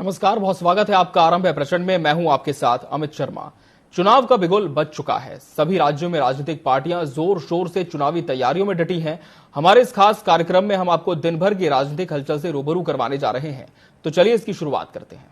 नमस्कार, बहुत स्वागत है आपका। आरंभ है प्रचंड में, मैं हूं आपके साथ अमित शर्मा। चुनाव का बिगुल बज चुका है। सभी राज्यों में राजनीतिक पार्टियां जोर शोर से चुनावी तैयारियों में डटी हैं। हमारे इस खास कार्यक्रम में हम आपको दिन भर की राजनीतिक हलचल से रूबरू करवाने जा रहे हैं। तो चलिए इसकी शुरुआत करते हैं।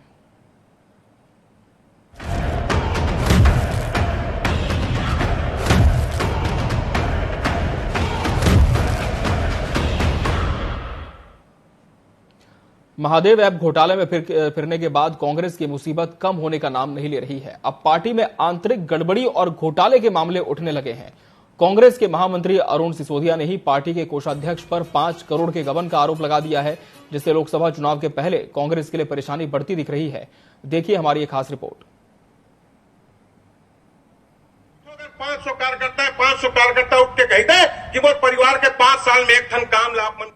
महादेव ऐप घोटाले में फिरने के बाद कांग्रेस की मुसीबत कम होने का नाम नहीं ले रही है। अब पार्टी में आंतरिक गड़बड़ी और घोटाले के मामले उठने लगे हैं। कांग्रेस के महामंत्री अरुण सिसोदिया ने ही पार्टी के कोषाध्यक्ष पर 5 करोड़ के गबन का आरोप लगा दिया है, जिससे लोकसभा चुनाव के पहले कांग्रेस के लिए परेशानी बढ़ती दिख रही है। देखिए हमारी एक खास रिपोर्ट। 500 कार्यकर्ता उठ के कहते कि वो परिवार के 5 साल में एक ठन काम लाभ।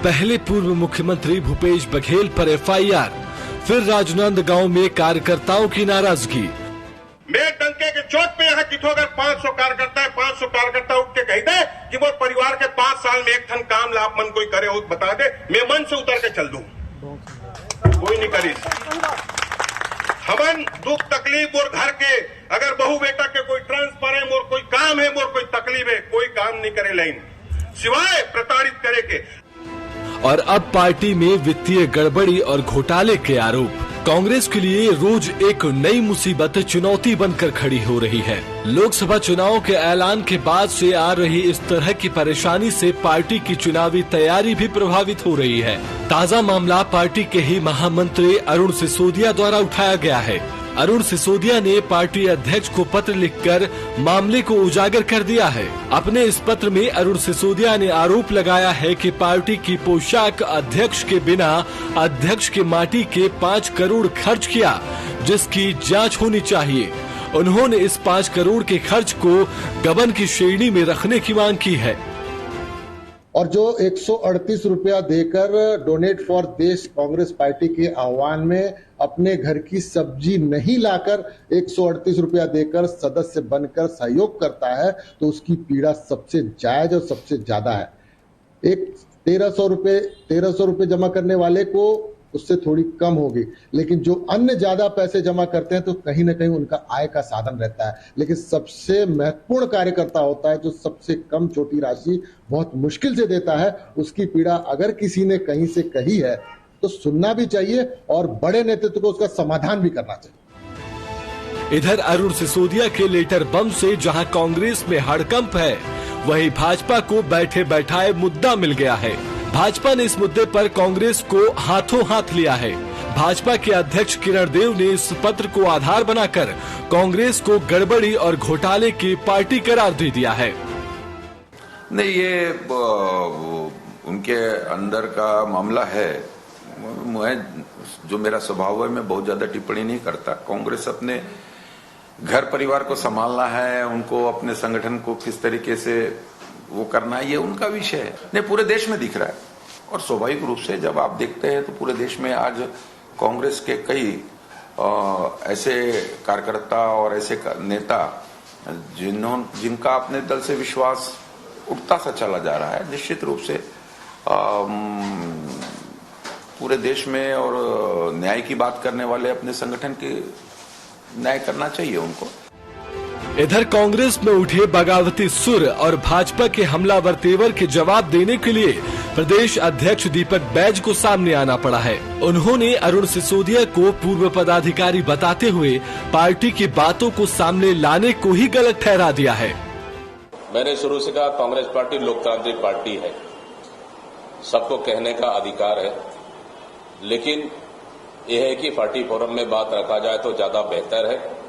पहले पूर्व मुख्यमंत्री भूपेश बघेल पर एफआईआर, फिर राजनांदगांव में कार्यकर्ताओं की नाराजगी। मैं डंके के चोट पे यहाँ किठो अगर 500 कार्यकर्ता उठ के कहते कि वो परिवार के 5 साल में एक ठन काम लाभ मन कोई करे हो बता दे, मैं मन से उतर के चल दूं। कोई नहीं करी। हमन दुख तकलीफ और घर के अगर बहू बेटा के कोई ट्रांसफर है, मोर कोई काम है, मोर कोई तकलीफ है, कोई काम नहीं करे लाइन सिवाय प्रताड़ित करे के। और अब पार्टी में वित्तीय गड़बड़ी और घोटाले के आरोप कांग्रेस के लिए रोज एक नई मुसीबत चुनौती बनकर खड़ी हो रही है। लोकसभा चुनाव के ऐलान के बाद से आ रही इस तरह की परेशानी से पार्टी की चुनावी तैयारी भी प्रभावित हो रही है। ताजा मामला पार्टी के ही महामंत्री अरुण सिसोदिया द्वारा उठाया गया है। अरुण सिसोदिया ने पार्टी अध्यक्ष को पत्र लिखकर मामले को उजागर कर दिया है। अपने इस पत्र में अरुण सिसोदिया ने आरोप लगाया है कि पार्टी की पोशाक अध्यक्ष के बिना अध्यक्ष के माटी के 5 करोड़ खर्च किया, जिसकी जांच होनी चाहिए। उन्होंने इस 5 करोड़ के खर्च को गबन की श्रेणी में रखने की मांग की है। और जो 138 रुपया देकर डोनेट फॉर देश कांग्रेस पार्टी के आह्वान में अपने घर की सब्जी नहीं लाकर 138 रुपया देकर सदस्य बनकर सहयोग करता है, तो उसकी पीड़ा सबसे जायज और सबसे ज्यादा है। एक 1300 रुपये जमा करने वाले को उससे थोड़ी कम होगी, लेकिन जो अन्य ज्यादा पैसे जमा करते हैं तो कहीं ना कहीं उनका आय का साधन रहता है। लेकिन सबसे महत्वपूर्ण कार्यकर्ता होता है जो सबसे कम छोटी राशि बहुत मुश्किल से देता है। उसकी पीड़ा अगर किसी ने कहीं से कही है तो सुनना भी चाहिए और बड़े नेतृत्व को उसका समाधान भी करना चाहिए। इधर अरुण सिसोदिया के लेटर बम से जहां कांग्रेस में हड़कंप है, वहीं भाजपा को बैठे बैठाए मुद्दा मिल गया है। भाजपा ने इस मुद्दे पर कांग्रेस को हाथों हाथ लिया है। भाजपा के अध्यक्ष किरण देव ने इस पत्र को आधार बनाकर कांग्रेस को गड़बड़ी और घोटाले की पार्टी करार दे दिया है। नहीं, ये उनके अंदर का मामला है। मैं जो मेरा स्वभाव है, मैं बहुत ज्यादा टिप्पणी नहीं करता। कांग्रेस अपने घर परिवार को संभालना है, उनको अपने संगठन को किस तरीके से वो करना है, ये उनका विषय है। नहीं, पूरे देश में दिख रहा है और स्वाभाविक रूप से जब आप देखते हैं तो पूरे देश में आज कांग्रेस के कई ऐसे कार्यकर्ता और ऐसे नेता जिनका अपने दल से विश्वास उठता सा चला जा रहा है। निश्चित रूप से पूरे देश में और न्याय की बात करने वाले अपने संगठन के न्याय करना चाहिए उनको। इधर कांग्रेस में उठे बगावती सुर और भाजपा के हमलावर तेवर के जवाब देने के लिए प्रदेश अध्यक्ष दीपक बैज को सामने आना पड़ा है। उन्होंने अरुण सिसोदिया को पूर्व पदाधिकारी बताते हुए पार्टी की बातों को सामने लाने को ही गलत ठहरा दिया है। मैंने शुरू से कहा कांग्रेस पार्टी लोकतांत्रिक पार्टी है, सबको कहने का अधिकार है, लेकिन यह है कि पार्टी फोरम में बात रखा जाए तो ज्यादा बेहतर है।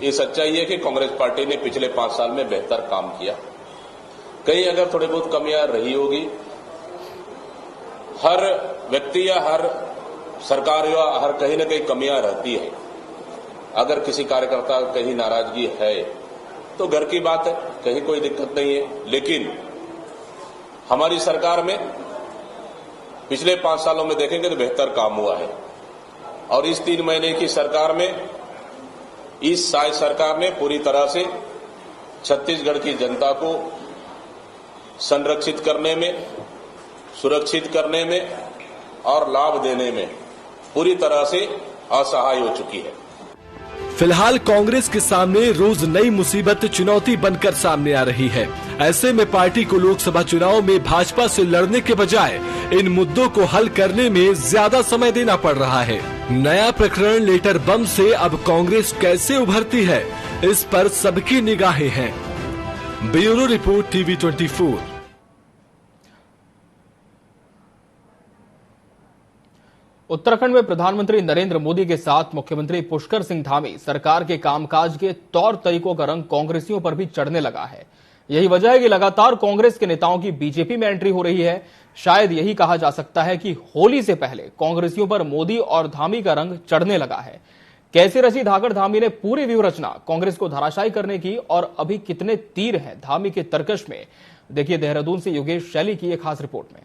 ये सच्चाई है कि कांग्रेस पार्टी ने पिछले 5 साल में बेहतर काम किया। कहीं अगर थोड़ी बहुत कमियां रही होगी, हर व्यक्ति या हर सरकार या हर कहीं न कहीं कमियां रहती है। अगर किसी कार्यकर्ता कहीं नाराजगी है तो घर की बात है, कहीं कोई दिक्कत नहीं है। लेकिन हमारी सरकार में पिछले 5 सालों में देखेंगे तो बेहतर काम हुआ है। और इस 3 महीने की सरकार में, इस साल सरकार ने पूरी तरह से छत्तीसगढ़ की जनता को संरक्षित करने में, सुरक्षित करने में और लाभ देने में पूरी तरह से असहाय हो चुकी है। फिलहाल कांग्रेस के सामने रोज नई मुसीबत चुनौती बनकर सामने आ रही है। ऐसे में पार्टी को लोकसभा चुनाव में भाजपा से लड़ने के बजाय इन मुद्दों को हल करने में ज्यादा समय देना पड़ रहा है। नया प्रकरण लेटर बम से अब कांग्रेस कैसे उभरती है, इस पर सबकी निगाहें हैं। Bureau report TV 24। उत्तराखंड में प्रधानमंत्री नरेंद्र मोदी के साथ मुख्यमंत्री पुष्कर सिंह धामी सरकार के कामकाज के तौर तरीकों का रंग कांग्रेसियों पर भी चढ़ने लगा है। यही वजह है कि लगातार कांग्रेस के नेताओं की बीजेपी में एंट्री हो रही है। शायद यही कहा जा सकता है कि होली से पहले कांग्रेसियों पर मोदी और धामी का रंग चढ़ने लगा है। कैसे रची धाकड़ धामी ने पूरी व्यूह रचना कांग्रेस को धराशायी करने की, और अभी कितने तीर हैं धामी के तरकश में, देखिए देहरादून से योगेश शैली की एक खास रिपोर्ट में।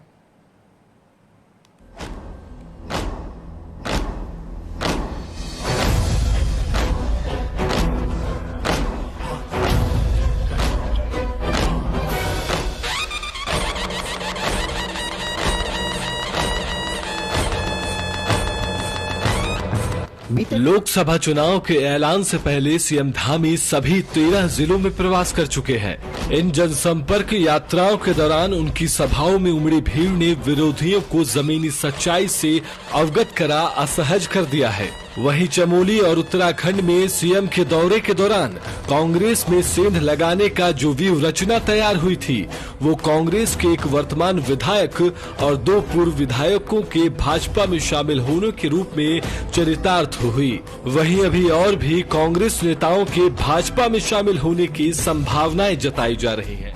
लोकसभा चुनाव के ऐलान से पहले सीएम धामी सभी 13 जिलों में प्रवास कर चुके हैं। इन जनसंपर्क यात्राओं के दौरान उनकी सभाओं में उमड़ी भीड़ ने विरोधियों को जमीनी सच्चाई से अवगत करा असहज कर दिया है। वहीं चमोली और उत्तराखंड में सीएम के दौरे के दौरान कांग्रेस में सेंध लगाने का जो व्यूह रचना तैयार हुई थी, वो कांग्रेस के एक वर्तमान विधायक और 2 पूर्व विधायकों के भाजपा में शामिल होने के रूप में चरितार्थ हुई। वहीं अभी और भी कांग्रेस नेताओं के भाजपा में शामिल होने की संभावनाएं जताई जा रही हैं।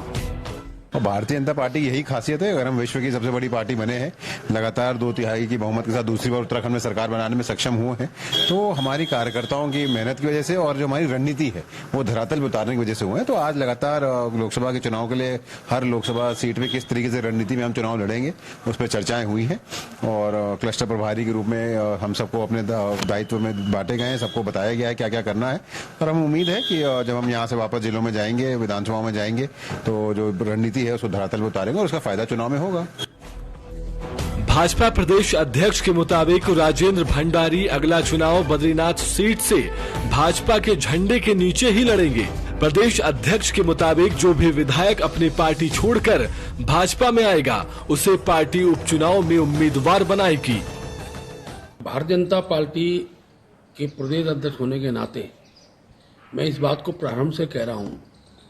और भारतीय जनता पार्टी यही खासियत है, अगर हम विश्व की सबसे बड़ी पार्टी बने हैं, लगातार 2/3 की बहुमत के साथ दूसरी बार उत्तराखंड में सरकार बनाने में सक्षम हुए हैं, तो हमारी कार्यकर्ताओं की मेहनत की वजह से और जो हमारी रणनीति है वो धरातल पर उतारने की वजह से हुए हैं। तो आज लगातार लोकसभा के चुनाव के लिए हर लोकसभा सीट पे किस तरीके से रणनीति में हम चुनाव लड़ेंगे उस पर चर्चाएं हुई हैं और क्लस्टर प्रभारी के रूप में हम सबको अपने दायित्व में बांटे गए हैं, सबको बताया गया है क्या क्या करना है। और हम उम्मीद है कि जब हम यहाँ से वापस जिलों में जाएंगे, विधानसभाओं में जाएंगे, तो जो रणनीति है उसको धरातल पर उतारेंगे और उसका फायदा चुनाव में होगा। भाजपा प्रदेश अध्यक्ष के मुताबिक राजेंद्र भंडारी अगला चुनाव बद्रीनाथ सीट से भाजपा के झंडे के नीचे ही लड़ेंगे। प्रदेश अध्यक्ष के मुताबिक जो भी विधायक अपनी पार्टी छोड़कर भाजपा में आएगा उसे पार्टी उपचुनाव में उम्मीदवार बनाएगी। भारतीय जनता पार्टी के प्रदेश अध्यक्ष होने के नाते मैं इस बात को प्रारंभ से कह रहा हूं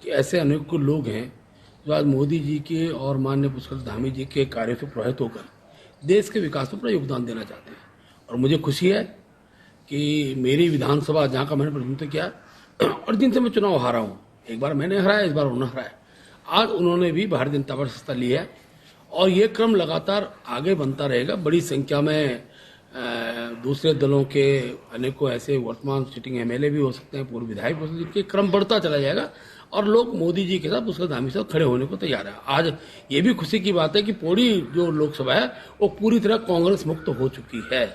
कि ऐसे अनेकों लोग हैं जो आज मोदी जी के और माननीय पुष्कर धामी जी के कार्यों से प्रभावित होकर देश के विकास में अपना योगदान देना चाहते हैं। और मुझे खुशी है कि मेरी विधानसभा जहां का मैंने प्रतिनिधित्व किया और जिनसे मैं चुनाव हारा हूं, एक बार मैंने हराया, इस बार उन्होंने हराया, आज उन्होंने भी भारतीय जनता पार्टी सत्ता ली है और ये क्रम लगातार आगे बनता रहेगा। बड़ी संख्या में दूसरे दलों के अनेकों ऐसे वर्तमान सिटिंग एमएलए भी हो सकते हैं, पूर्व विधायक हो सकते हैं, जिनके क्रम बढ़ता चला जाएगा और लोग मोदी जी के साथ पुष्कर धामी से खड़े होने को तैयार है। आज ये भी खुशी की बात है कि पूरी जो लोकसभा है वो पूरी तरह कांग्रेस मुक्त हो चुकी है।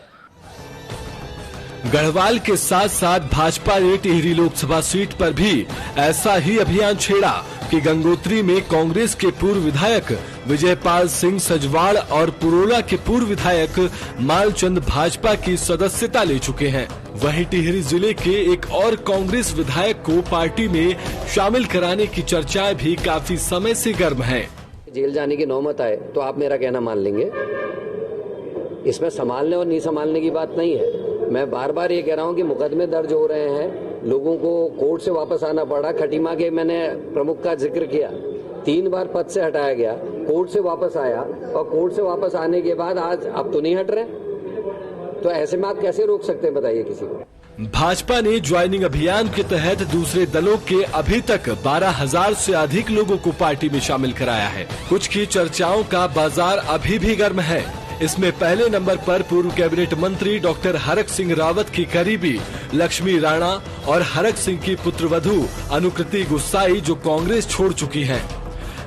गढ़वाल के साथ साथ भाजपा ने टिहरी लोकसभा सीट पर भी ऐसा ही अभियान छेड़ा कि गंगोत्री में कांग्रेस के पूर्व विधायक विजयपाल सिंह सजवाड़ और पुरोला के पूर्व विधायक मालचंद भाजपा की सदस्यता ले चुके हैं। वहीं टिहरी जिले के एक और कांग्रेस विधायक को पार्टी में शामिल कराने की चर्चाएं भी काफी समय से गर्म हैं। जेल जाने की नौबत आए तो आप मेरा कहना मान लेंगे, इसमें संभालने और नहीं संभालने की बात नहीं है। मैं बार बार ये कह रहा हूँ कि मुकदमे दर्ज हो रहे हैं, लोगों को कोर्ट से वापस आना पड़ा। खटीमा के मैंने प्रमुख का जिक्र किया, 3 बार पद से हटाया गया, कोर्ट से वापस आया और कोर्ट से वापस आने के बाद आज अब तो नहीं हट रहे, तो ऐसे में आप कैसे रोक सकते हैं बताइए किसी को। भाजपा ने ज्वाइनिंग अभियान के तहत दूसरे दलों के अभी तक 12,000 से अधिक लोगों को पार्टी में शामिल कराया है। कुछ की चर्चाओं का बाजार अभी भी गर्म है। इसमें पहले नंबर पर पूर्व कैबिनेट मंत्री डॉक्टर हरक सिंह रावत की करीबी लक्ष्मी राणा और हरक सिंह की पुत्रवधू अनुकृति गुस्साई जो कांग्रेस छोड़ चुकी हैं।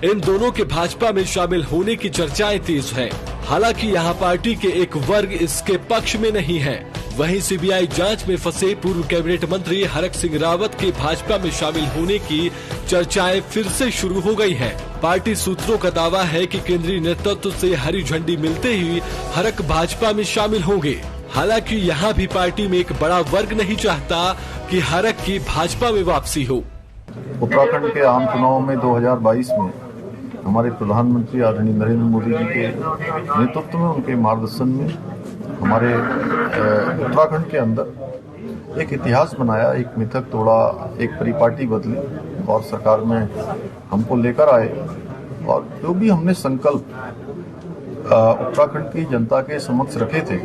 इन दोनों के भाजपा में शामिल होने की चर्चाएं तेज हैं। हालांकि यहां पार्टी के एक वर्ग इसके पक्ष में नहीं है। वहीं सीबीआई जांच में फंसे पूर्व कैबिनेट मंत्री हरक सिंह रावत के भाजपा में शामिल होने की चर्चाएं फिर से शुरू हो गई हैं। पार्टी सूत्रों का दावा है कि केंद्रीय नेतृत्व से हरी झंडी मिलते ही हरक भाजपा में शामिल होंगे। हालांकि यहाँ भी पार्टी में एक बड़ा वर्ग नहीं चाहता कि हरक की भाजपा में वापसी हो। उत्तराखंड के आम चुनाव में 2022 में हमारे प्रधानमंत्री आदरणीय नरेंद्र मोदी जी के नेतृत्व में, उनके मार्गदर्शन में हमारे उत्तराखंड के अंदर एक इतिहास बनाया, एक मिथक तोड़ा, एक परिपाटी बदली और सरकार में हमको लेकर आए। और जो भी हमने संकल्प उत्तराखंड की जनता के समक्ष रखे थे,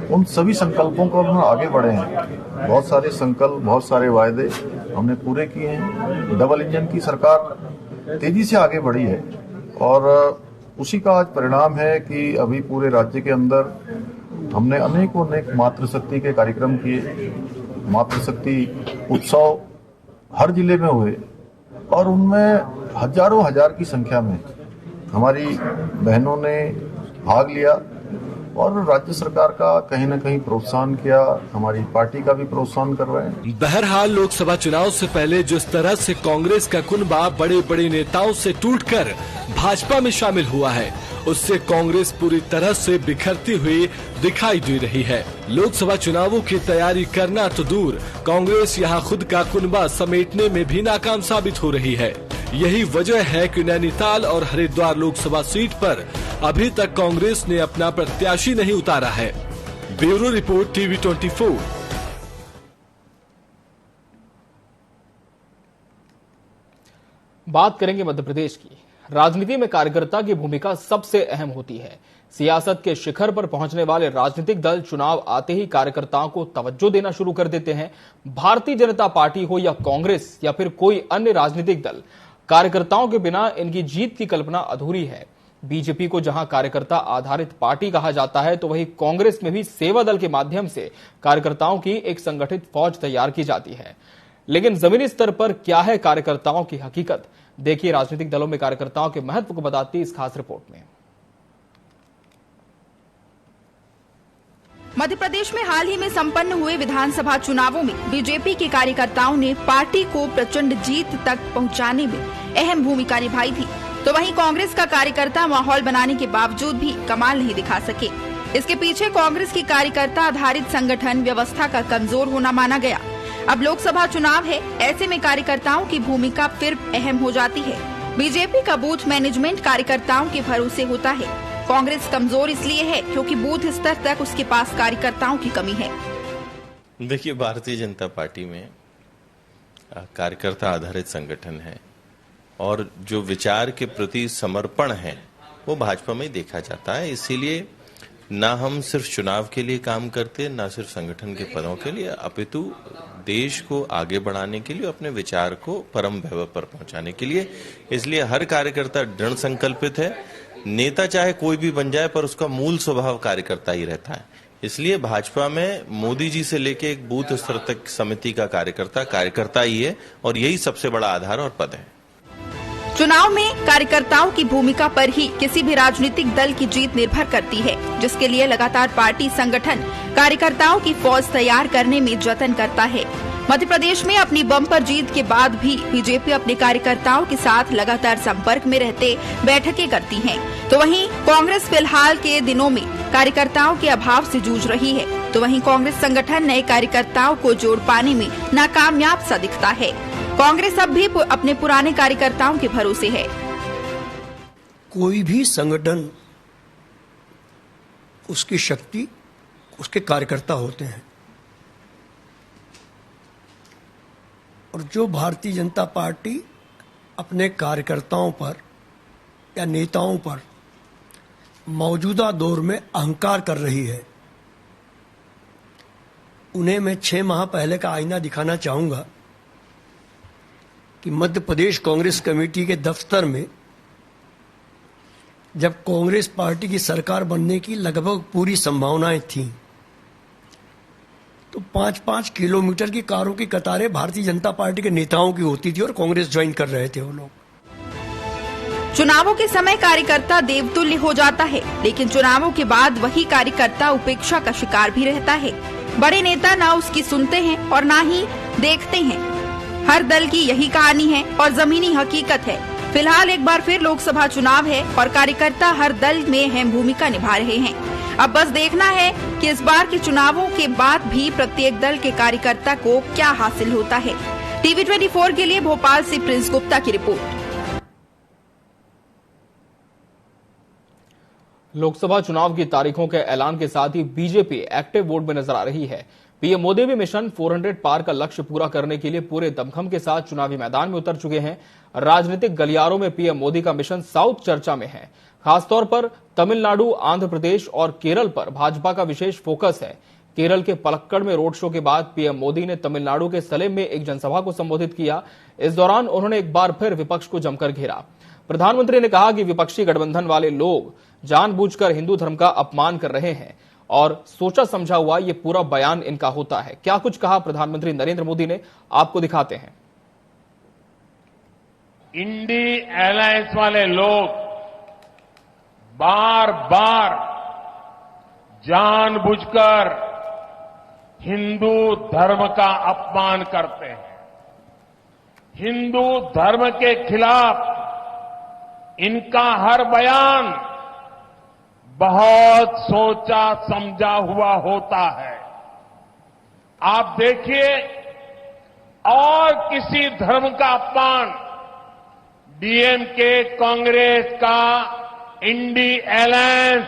उन सभी संकल्पों को हम आगे बढ़े हैं। बहुत सारे संकल्प, बहुत सारे वायदे हमने पूरे किए हैं। डबल इंजन की सरकार तेजी से आगे बढ़ी है और उसी का आज परिणाम है कि अभी पूरे राज्य के अंदर हमने अनेक मातृशक्ति के कार्यक्रम किए। मातृशक्ति उत्सव हर जिले में हुए और उनमें हजारों हजार की संख्या में हमारी बहनों ने भाग लिया और राज्य सरकार का कहीं न कहीं प्रोत्साहन किया, हमारी पार्टी का भी प्रोत्साहन कर रहे हैं। बहरहाल लोकसभा चुनाव से पहले जिस तरह से कांग्रेस का कुनबा बड़े बड़े नेताओं से टूटकर भाजपा में शामिल हुआ है, उससे कांग्रेस पूरी तरह से बिखरती हुई दिखाई दे रही है। लोकसभा चुनावों की तैयारी करना तो दूर, कांग्रेस यहाँ खुद का कुनबा समेटने में भी नाकाम साबित हो रही है। यही वजह है कि नैनीताल और हरिद्वार लोकसभा सीट पर अभी तक कांग्रेस ने अपना प्रत्याशी नहीं उतारा है। Bureau report TV 24। बात करेंगे मध्य प्रदेश की। राजनीति में कार्यकर्ता की भूमिका सबसे अहम होती है। सियासत के शिखर पर पहुंचने वाले राजनीतिक दल चुनाव आते ही कार्यकर्ताओं को तवज्जो देना शुरू कर देते हैं। भारतीय जनता पार्टी हो या कांग्रेस या फिर कोई अन्य राजनीतिक दल, कार्यकर्ताओं के बिना इनकी जीत की कल्पना अधूरी है। बीजेपी को जहां कार्यकर्ता आधारित पार्टी कहा जाता है, तो वहीं कांग्रेस में भी सेवा दल के माध्यम से कार्यकर्ताओं की एक संगठित फौज तैयार की जाती है। लेकिन जमीनी स्तर पर क्या है कार्यकर्ताओं की हकीकत? देखिए राजनीतिक दलों में कार्यकर्ताओं के महत्व को बताती इस खास रिपोर्ट में। मध्य प्रदेश में हाल ही में संपन्न हुए विधानसभा चुनावों में बीजेपी के कार्यकर्ताओं ने पार्टी को प्रचंड जीत तक पहुंचाने में अहम भूमिका निभाई थी, तो वहीं कांग्रेस का कार्यकर्ता माहौल बनाने के बावजूद भी कमाल नहीं दिखा सके। इसके पीछे कांग्रेस की कार्यकर्ता आधारित संगठन व्यवस्था का कमजोर होना माना गया। अब लोकसभा चुनाव है, ऐसे में कार्यकर्ताओं की भूमिका फिर अहम हो जाती है। बीजेपी का बूथ मैनेजमेंट कार्यकर्ताओं के भरोसे होता है। कांग्रेस कमजोर इसलिए है क्योंकि बूथ स्तर तक उसके पास कार्यकर्ताओं की कमी है। देखिए, भारतीय जनता पार्टी में कार्यकर्ता आधारित संगठन है और जो विचार के प्रति समर्पण है वो भाजपा में देखा जाता है। इसीलिए ना हम सिर्फ चुनाव के लिए काम करते, ना सिर्फ संगठन के पदों के लिए, अपितु देश को आगे बढ़ाने के लिए, अपने विचार को परम वैभव पर पहुंचाने के लिए। इसलिए हर कार्यकर्ता दृढ़ संकल्पित है। नेता चाहे कोई भी बन जाए, पर उसका मूल स्वभाव कार्यकर्ता ही रहता है। इसलिए भाजपा में मोदी जी से लेके एक बूथ स्तर तक समिति का कार्यकर्ता ही है और यही सबसे बड़ा आधार और पद है। चुनाव में कार्यकर्ताओं की भूमिका पर ही किसी भी राजनीतिक दल की जीत निर्भर करती है, जिसके लिए लगातार पार्टी संगठन कार्यकर्ताओं की फौज तैयार करने में जतन करता है। मध्य प्रदेश में अपनी बम्पर जीत के बाद भी बीजेपी अपने कार्यकर्ताओं के साथ लगातार संपर्क में रहते बैठकें करती है, तो वहीं कांग्रेस फिलहाल के दिनों में कार्यकर्ताओं के अभाव से जूझ रही है। तो वहीं कांग्रेस संगठन नए कार्यकर्ताओं को जोड़ पाने में नाकामयाब सा दिखता है। कांग्रेस अब भी अपने पुराने कार्यकर्ताओं के भरोसे है। कोई भी संगठन, उसकी शक्ति उसके कार्यकर्ता होते हैं, और जो भारतीय जनता पार्टी अपने कार्यकर्ताओं पर या नेताओं पर मौजूदा दौर में अहंकार कर रही है, उन्हें मैं 6 माह पहले का आईना दिखाना चाहूंगा कि मध्य प्रदेश कांग्रेस कमेटी के दफ्तर में जब कांग्रेस पार्टी की सरकार बनने की लगभग पूरी संभावनाएं थीं, तो 5-5 किलोमीटर की कारों की कतारें भारतीय जनता पार्टी के नेताओं की होती थी और कांग्रेस ज्वाइन कर रहे थे वो लोग। चुनावों के समय कार्यकर्ता देवतुल्य हो जाता है, लेकिन चुनावों के बाद वही कार्यकर्ता उपेक्षा का शिकार भी रहता है। बड़े नेता ना उसकी सुनते हैं और ना ही देखते हैं। हर दल की यही कहानी है और जमीनी हकीकत है। फिलहाल एक बार फिर लोकसभा चुनाव है और कार्यकर्ता हर दल में अहम भूमिका निभा रहे हैं। अब बस देखना है कि इस बार के चुनावों के बाद भी प्रत्येक दल के कार्यकर्ता को क्या हासिल होता है। टीवी 24 के लिए भोपाल से प्रिंस गुप्ता की रिपोर्ट। लोकसभा चुनाव की तारीखों के ऐलान के साथ ही बीजेपी एक्टिव मोड में नजर आ रही है। पीएम मोदी भी मिशन 400 पार का लक्ष्य पूरा करने के लिए पूरे दमखम के साथ चुनावी मैदान में उतर चुके हैं। राजनीतिक गलियारों में पीएम मोदी का मिशन साउथ चर्चा में है। खासतौर पर तमिलनाडु, आंध्र प्रदेश और केरल पर भाजपा का विशेष फोकस है। केरल के पलक्कड़ में रोड शो के बाद पीएम मोदी ने तमिलनाडु के सलेम में एक जनसभा को संबोधित किया। इस दौरान उन्होंने एक बार फिर विपक्ष को जमकर घेरा। प्रधानमंत्री ने कहा कि विपक्षी गठबंधन वाले लोग जानबूझकर हिंदू धर्म का अपमान कर रहे हैं और सोचा समझा हुआ ये पूरा बयान इनका होता है। क्या कुछ कहा प्रधानमंत्री नरेंद्र मोदी ने, आपको दिखाते हैं। इंडी अलायंस वाले लोग बार बार जानबूझकर हिंदू धर्म का अपमान करते हैं। हिंदू धर्म के खिलाफ इनका हर बयान बहुत सोचा समझा हुआ होता है। आप देखिए, और किसी धर्म का अपमान डीएमके, कांग्रेस का इंडी अलायंस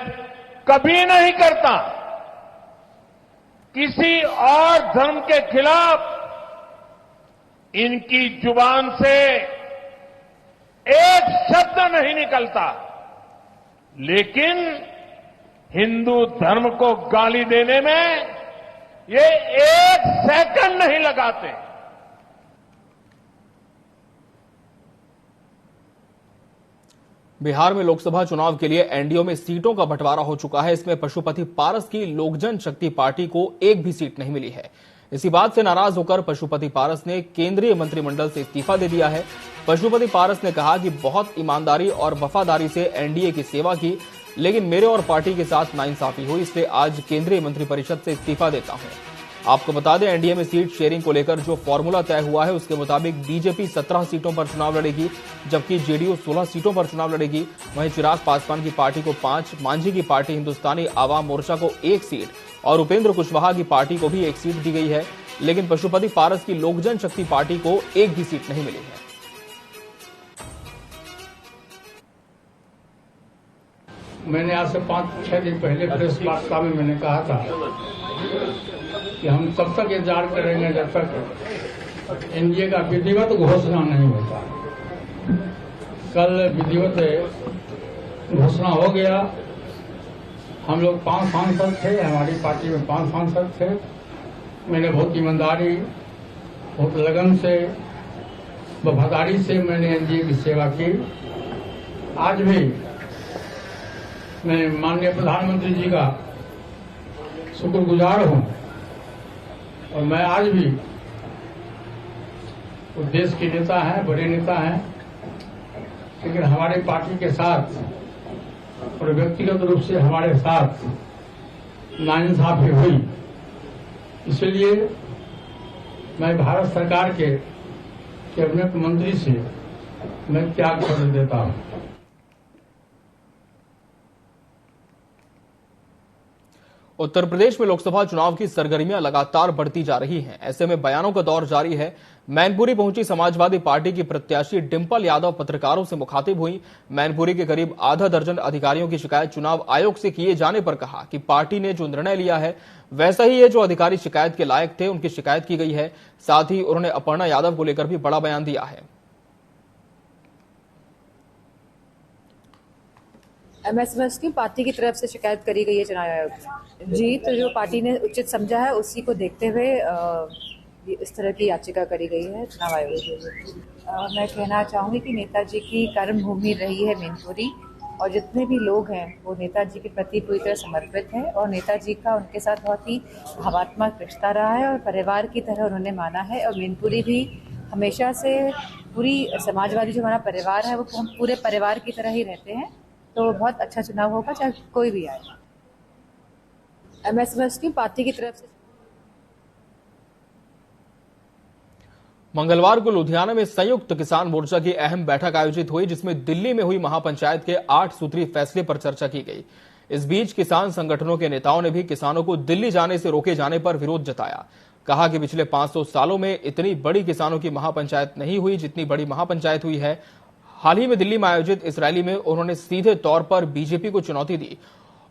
कभी नहीं करता। किसी और धर्म के खिलाफ इनकी जुबान से एक शब्द नहीं निकलता, लेकिन हिंदू धर्म को गाली देने में ये एक सेकंड नहीं लगाते। बिहार में लोकसभा चुनाव के लिए एनडीए में सीटों का बंटवारा हो चुका है। इसमें पशुपति पारस की लोक जनशक्ति पार्टी को एक भी सीट नहीं मिली है। इसी बात से नाराज होकर पशुपति पारस ने केंद्रीय मंत्रिमंडल से इस्तीफा दे दिया है। पशुपति पारस ने कहा कि बहुत ईमानदारी और वफादारी से एनडीए की सेवा की, लेकिन मेरे और पार्टी के साथ नाइंसाफी हुई, इसलिए आज केंद्रीय मंत्रिपरिषद से इस्तीफा देता हूं। आपको बता दें, एनडीए में सीट शेयरिंग को लेकर जो फॉर्मूला तय हुआ है उसके मुताबिक बीजेपी 17 सीटों पर चुनाव लड़ेगी, जबकि जेडीयू 16 सीटों पर चुनाव लड़ेगी। वहीं चिराग पासवान की पार्टी को 5, मांझी की पार्टी हिंदुस्तानी आवाम मोर्चा को 1 सीट और उपेंद्र कुशवाहा की पार्टी को भी 1 सीट दी गई है। लेकिन पशुपति पारस की लोक जनशक्ति पार्टी को एक भी सीट नहीं मिली है। मैंने आज से 5-6 दिन पहले प्रेस वार्ता में मैंने कहा था कि हम तब तक इंतजार करेंगे जब तक एनडीए का विधिवत घोषणा नहीं होता। कल विधिवत घोषणा हो गया। हम लोग 5 सांसद थे, हमारी पार्टी में 5 सांसद थे। मैंने बहुत ईमानदारी, बहुत लगन से, वफादारी से मैंने एनडीए की सेवा की। आज भी मैं माननीय प्रधानमंत्री जी का शुक्रगुजार हूं और मैं आज भी वो देश के नेता हैं, बड़े नेता हैं, लेकिन हमारी पार्टी के साथ और व्यक्तिगत रूप से हमारे साथ नाइंसाफी हुई। इसलिए मैं भारत सरकार के कैबिनेट मंत्री से मैं त्याग पत्र देता हूं। उत्तर प्रदेश में लोकसभा चुनाव की सरगर्मियां लगातार बढ़ती जा रही हैं। ऐसे में बयानों का दौर जारी है। मैनपुरी पहुंची समाजवादी पार्टी की प्रत्याशी डिंपल यादव पत्रकारों से मुखातिब हुई। मैनपुरी के करीब आधा दर्जन अधिकारियों की शिकायत चुनाव आयोग से किए जाने पर कहा कि पार्टी ने जो निर्णय लिया है वैसा ही है जो अधिकारी शिकायत के लायक थे उनकी शिकायत की गई है। साथ ही उन्होंने अपर्णा यादव को लेकर भी बड़ा बयान दिया है। एमएसएमएस की पार्टी की तरफ से शिकायत करी गई है चुनाव आयोग जी, तो जो पार्टी ने उचित समझा है उसी को देखते हुए इस तरह की याचिका करी गई है चुनाव आयोग। मैं कहना चाहूंगी कि नेताजी की कर्मभूमि रही है मैनपुरी और जितने भी लोग हैं वो नेताजी के प्रति पूरी तरह समर्पित हैं और नेताजी का उनके साथ बहुत ही भावात्मक रिश्ता रहा है और परिवार की तरह उन्होंने माना है। और मैनपुरी भी हमेशा से पूरी समाजवादी जो हमारा परिवार है वो हम पूरे परिवार की तरह ही रहते हैं। तो बहुत अच्छा चुनाव होगा चाहे कोई भी आए। एमएसएमएस की पार्टी की तरफ से मंगलवार को लुधियाना में संयुक्त किसान मोर्चा की अहम बैठक आयोजित हुई, जिसमें दिल्ली में हुई महापंचायत के 8 सूत्री फैसले पर चर्चा की गई। इस बीच किसान संगठनों के नेताओं ने भी किसानों को दिल्ली जाने से रोके जाने पर विरोध जताया। कहा कि पिछले 500 सालों में इतनी बड़ी किसानों की महापंचायत नहीं हुई जितनी बड़ी महापंचायत हुई है। हाल ही में दिल्ली में आयोजित इस रैली में उन्होंने सीधे तौर पर बीजेपी को चुनौती दी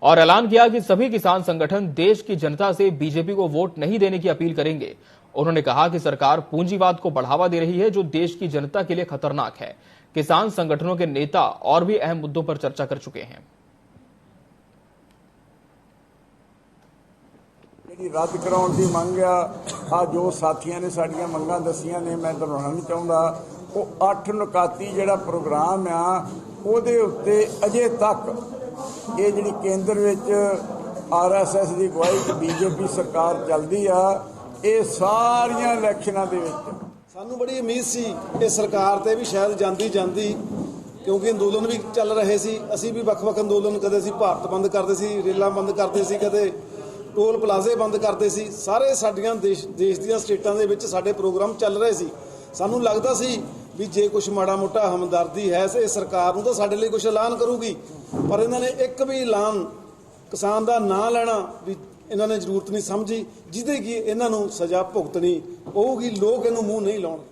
और ऐलान किया कि सभी किसान संगठन देश की जनता से बीजेपी को वोट नहीं देने की अपील करेंगे। उन्होंने कहा कि सरकार पूंजीवाद को बढ़ावा दे रही है, जो देश की जनता के लिए खतरनाक है। किसान संगठनों के नेता और भी अहम मुद्दों पर चर्चा कर चुके हैं। रद्द कराउण दी मंग आ जो साथियां ने साडियां मंगां दसियां ने, मैं दोहराउणा नहीं चाहुंदा। ਉਹ 8 ਨੁਕਾਤੀ ਜਿਹੜਾ ਪ੍ਰੋਗਰਾਮ ਆ ਉਹਦੇ ਉੱਤੇ ਅਜੇ ਤੱਕ ਇਹ ਜਿਹੜੀ ਕੇਂਦਰ ਵਿੱਚ ਆਰਐਸਐਸ ਦੀ ਅਗਵਾਈ ਤੇ ਬੀਜੇਪੀ ਸਰਕਾਰ ਚੱਲਦੀ ਆ, ਇਹ ਸਾਰੀਆਂ ਇਲੈਕਸ਼ਨਾਂ ਦੇ ਵਿੱਚ ਸਾਨੂੰ ਬੜੀ ਉਮੀਦ ਸੀ ਕਿ ਸਰਕਾਰ ਤੇ ਵੀ ਸ਼ਾਇਦ ਜਾਂਦੀ ਕਿਉਂਕਿ ਅੰਦੋਲਨ ਵੀ ਚੱਲ ਰਹੇ ਸੀ। ਅਸੀਂ ਵੀ ਵੱਖ-ਵੱਖ ਅੰਦੋਲਨ, ਕਦੇ ਅਸੀਂ ਭਾਰਤ ਬੰਦ ਕਰਦੇ ਸੀ, ਰੇਲਾਂ ਬੰਦ ਕਰਦੇ ਸੀ, ਕਦੇ ਟੋਲ ਪਲਾਜ਼ੇ ਬੰਦ ਕਰਦੇ ਸੀ। ਸਾਰੇ ਸਾਡੀਆਂ ਦੇਸ਼ ਦੀਆਂ ਸਟੇਟਾਂ ਦੇ ਵਿੱਚ ਸਾਡੇ ਪ੍ਰੋਗਰਾਮ ਚੱਲ ਰਹੇ ਸੀ। ਸਾਨੂੰ ਲੱਗਦਾ ਸੀ ਵੀ ਜੇ ਕੁਝ ਮਾੜਾ ਮੋਟਾ ਹਮਦਰਦੀ ਹੈ ਇਹ ਸਰਕਾਰ ਨੂੰ ਤਾਂ ਸਾਡੇ ਲਈ ਕੁਝ ਐਲਾਨ ਕਰੂਗੀ, ਪਰ ਇਹਨਾਂ ਨੇ ਇੱਕ ਵੀ ਐਲਾਨ ਕਿਸਾਨ ਦਾ ਨਾਂ ਲੈਣਾ ਵੀ ਇਹਨਾਂ ਨੇ ਜ਼ਰੂਰਤ ਨਹੀਂ ਸਮਝੀ, ਜਿਹਦੇ ਕਿ ਇਹਨਾਂ ਨੂੰ ਸਜ਼ਾ ਭੁਗਤਣੀ ਪਊਗੀ। ਲੋਕ ਇਹਨੂੰ ਮੂੰਹ ਨਹੀਂ ਲਾਉਣਗੇ।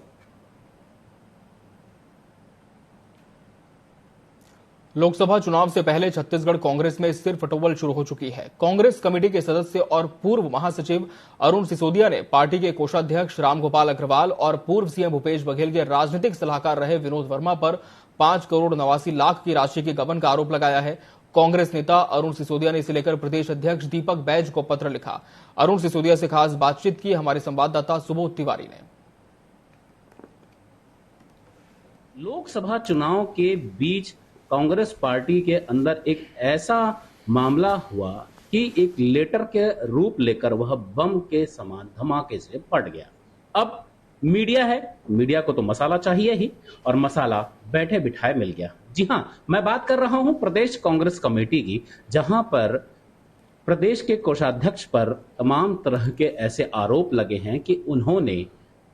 लोकसभा चुनाव से पहले छत्तीसगढ़ कांग्रेस में सिर फटोबल शुरू हो चुकी है। कांग्रेस कमेटी के सदस्य और पूर्व महासचिव अरुण सिसोदिया ने पार्टी के कोषाध्यक्ष रामगोपाल अग्रवाल और पूर्व सीएम भूपेश बघेल के राजनीतिक सलाहकार रहे विनोद वर्मा पर 5 करोड़ 89 लाख की राशि के गबन का आरोप लगाया है। कांग्रेस नेता अरुण सिसोदिया ने इसे लेकर प्रदेश अध्यक्ष दीपक बैज को पत्र लिखा। अरुण सिसोदिया से खास बातचीत की हमारे संवाददाता सुबोध तिवारी ने। लोकसभा चुनाव के बीच कांग्रेस पार्टी के अंदर एक ऐसा मामला हुआ कि एक लेटर के रूप लेकर वह बम के समान धमाके से फट गया। अब मीडिया है, मीडिया को तो मसाला चाहिए ही, और मसाला बैठे बिठाए मिल गया। जी हां, मैं बात कर रहा हूं प्रदेश कांग्रेस कमेटी की, जहां पर प्रदेश के कोषाध्यक्ष पर तमाम तरह के ऐसे आरोप लगे हैं कि उन्होंने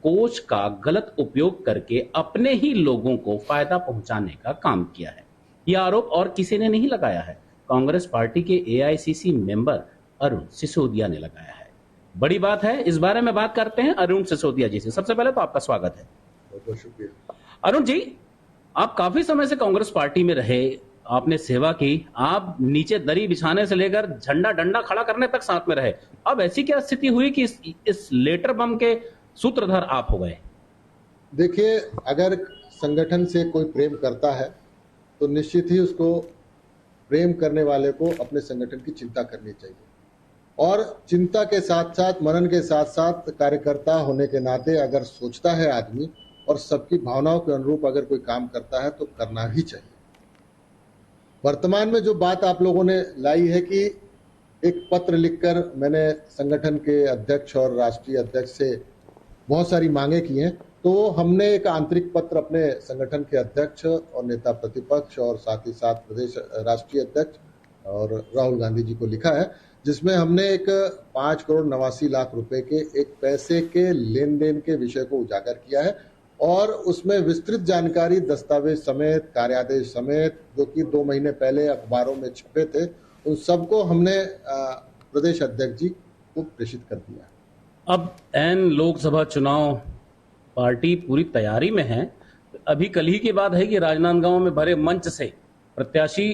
कोष का गलत उपयोग करके अपने ही लोगों को फायदा पहुंचाने का काम किया है। यह आरोप और किसी ने नहीं लगाया है, कांग्रेस पार्टी के एआईसीसी मेंबर अरुण सिसोदिया ने लगाया है। बड़ी बात है, इस बारे में बात करते हैं अरुण सिसोदिया जी से। सबसे पहले तो आपका स्वागत है। बहुत शुक्रिया। अरुण जी, आप काफी समय से कांग्रेस पार्टी में रहे, आपने सेवा की, आप नीचे दरी बिछाने से लेकर झंडा डंडा खड़ा करने तक साथ में रहे। अब ऐसी क्या स्थिति हुई कि इस लेटर बम के सूत्रधार आप हो गए? देखिए, अगर संगठन से कोई प्रेम करता है तो निश्चित ही उसको प्रेम करने वाले को अपने संगठन की चिंता करनी चाहिए, और चिंता के साथ साथ, मनन के साथ साथ कार्यकर्ता होने के नाते अगर सोचता है आदमी और सबकी भावनाओं के अनुरूप अगर कोई काम करता है तो करना ही चाहिए। वर्तमान में जो बात आप लोगों ने लाई है कि एक पत्र लिखकर मैंने संगठन के अध्यक्ष और राष्ट्रीय अध्यक्ष से बहुत सारी मांगे की हैं, तो हमने एक आंतरिक पत्र अपने संगठन के अध्यक्ष और नेता प्रतिपक्ष और साथ ही साथ प्रदेश राष्ट्रीय अध्यक्ष और राहुल गांधी जी को लिखा है, जिसमें हमने एक 5 करोड़ 89 लाख रुपए के एक पैसे के लेन देन के विषय को उजागर किया है, और उसमें विस्तृत जानकारी दस्तावेज समेत, कार्यादेश समेत, जो कि 2 महीने पहले अखबारों में छपे थे, उन सबको हमने प्रदेश अध्यक्ष जी को प्रेषित कर दिया। अब एन लोकसभा चुनाव, पार्टी पूरी तैयारी में है। अभी कल ही की बात है कि राजनांदगांव में भरे मंच से प्रत्याशी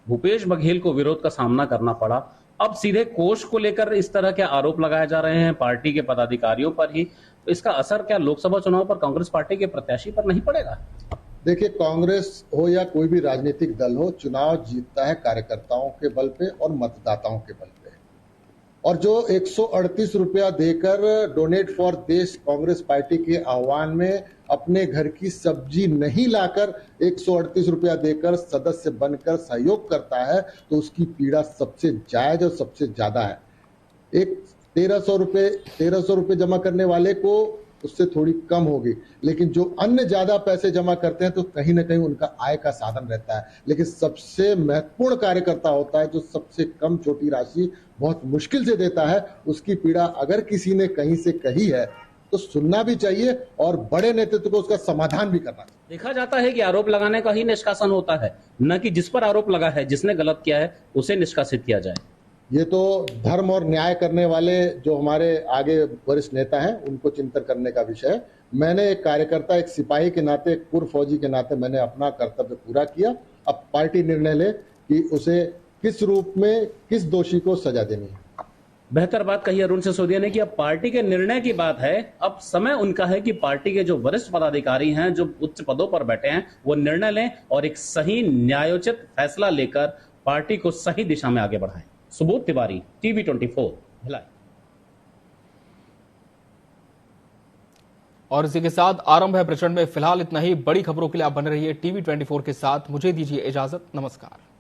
भूपेश बघेल को विरोध का सामना करना पड़ा। अब सीधे कोष को लेकर इस तरह के आरोप लगाए जा रहे हैं पार्टी के पदाधिकारियों पर ही, तो इसका असर क्या लोकसभा चुनाव पर कांग्रेस पार्टी के प्रत्याशी पर नहीं पड़ेगा? देखिए, कांग्रेस हो या कोई भी राजनीतिक दल हो, चुनाव जीतता है कार्यकर्ताओं के बल पे और मतदाताओं के बल पे, और जो 138 रुपया देकर डोनेट फॉर देश कांग्रेस पार्टी के आह्वान में अपने घर की सब्जी नहीं लाकर 138 रुपया देकर सदस्य बनकर सहयोग करता है, तो उसकी पीड़ा सबसे जायज और सबसे ज्यादा है। एक 1300 रुपये जमा करने वाले को उससे थोड़ी कम होगी, लेकिन जो अन्य ज्यादा पैसे जमा करते हैं तो कहीं ना कहीं उनका आय का साधन रहता है। लेकिन सबसे महत्वपूर्ण कार्यकर्ता होता है जो सबसे कम छोटी राशि बहुत मुश्किल से देता है, उसकी पीड़ा अगर किसी ने कहीं से कही है तो सुनना भी चाहिए और बड़े नेतृत्व को उसका समाधान भी करना चाहिए। देखा जाता है कि आरोप लगाने का ही निष्कासन होता है, न कि जिस पर आरोप लगा है, जिसने गलत किया है उसे निष्कासित किया जाए। ये तो धर्म और न्याय करने वाले जो हमारे आगे वरिष्ठ नेता हैं उनको चिंतन करने का विषय है। मैंने एक कार्यकर्ता, एक सिपाही के नाते, एक पूर्व फौजी के नाते मैंने अपना कर्तव्य पूरा किया। अब पार्टी निर्णय ले कि उसे किस रूप में किस दोषी को सजा देनी है। बेहतर बात कही अरुण सिसोदिया ने कि अब पार्टी के निर्णय की बात है। अब समय उनका है कि पार्टी के जो वरिष्ठ पदाधिकारी हैं, जो उच्च पदों पर बैठे हैं, वो निर्णय लें और एक सही न्यायोचित फैसला लेकर पार्टी को सही दिशा में आगे बढ़ाएं। सुबोध तिवारी, टीवी 24, भिलाई। और इसी के साथ आरंभ है प्रचंड में फिलहाल इतना ही। बड़ी खबरों के लिए आप बने रहिए टीवी 24 के साथ। मुझे दीजिए इजाजत। नमस्कार।